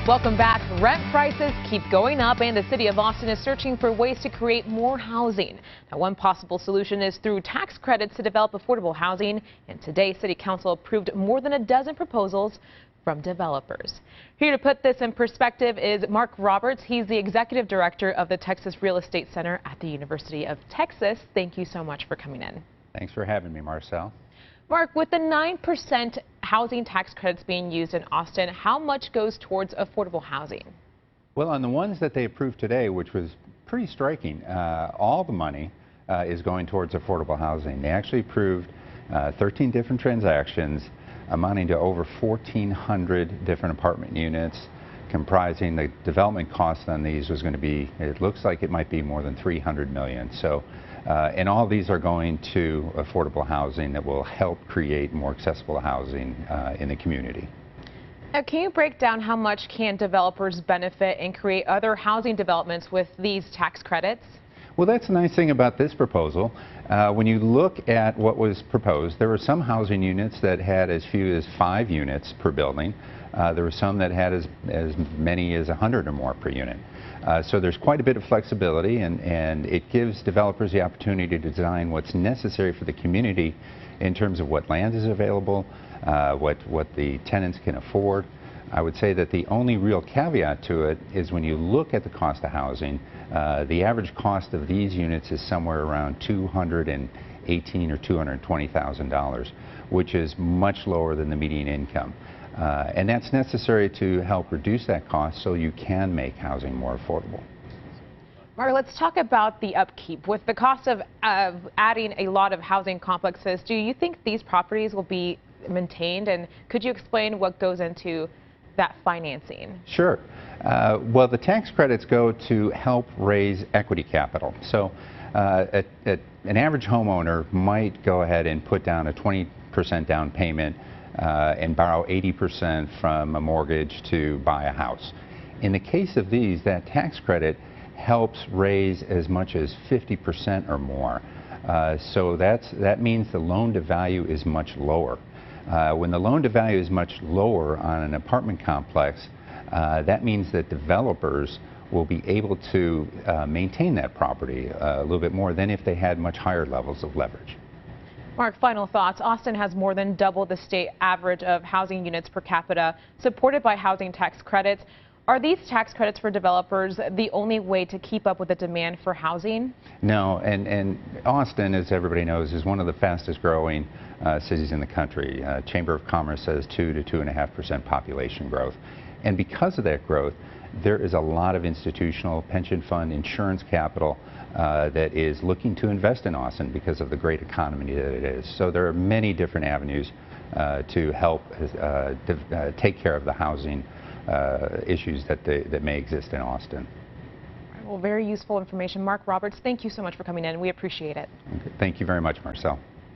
Welcome back. Rent prices keep going up, and the city of Austin is searching for ways to create more housing. Now, one possible solution is through tax credits to develop affordable housing, and today City Council approved more than a dozen proposals from developers. Here to put this in perspective is Mark Roberts. He's the executive director of the Texas Real Estate Center at the University of Texas. Thank you so much for coming in. Thanks for having me, Marcel. Mark, with the 9% housing tax credits being used in Austin, how much goes towards affordable housing? Well, on the ones that they approved today, which was pretty striking, all the money is going towards affordable housing. They actually approved 13 different transactions amounting to over 1,400 different apartment units, comprising the development cost on these was going to be, it looks like it might be more than $300 million. So, and all these are going to affordable housing that will help create more accessible housing in the community. Now, can you break down how much can developers benefit and create other housing developments with these tax credits? Well, that's the nice thing about this proposal. When you look at what was proposed, there were some housing units that had as few as 5 units per building. There were some that had as many as 100 or more per unit. So there's quite a bit of flexibility, and it gives developers the opportunity to design what's necessary for the community in terms of what land is available, what the tenants can afford. I would say that the only real caveat to it is when you look at the cost of housing, the average cost of these units is somewhere around $218,000 or $220,000, which is much lower than the median income. And that's necessary to help reduce that cost so you can make housing more affordable. Mark, let's talk about the upkeep. With the cost of adding a lot of housing complexes, do you think these properties will be maintained? And could you explain what goes into that financing? Sure. Well, the tax credits go to help raise equity capital. So an average homeowner might go ahead and put down a 20% down payment and borrow 80% from a mortgage to buy a house. In the case of these, that tax credit helps raise as much as 50% or more. So that means the loan to value is much lower. When the loan to value is much lower on an apartment complex, that means that developers will be able to maintain that property a little bit more than if they had much higher levels of leverage. Mark, final thoughts. Austin has more than double the state average of housing units per capita, supported by housing tax credits. Are these tax credits for developers the only way to keep up with the demand for housing? No, and Austin, as everybody knows, is one of the fastest growing cities in the country. Chamber of Commerce says 2 to 2.5% population growth. And because of that growth, there is a lot of institutional pension fund insurance capital that is looking to invest in Austin because of the great economy that it is. So there are many different avenues to help take care of the housing issues that may exist in Austin. Well, very useful information. Mark Roberts, thank you so much for coming in. We appreciate it. Okay. Thank you very much, Marcel.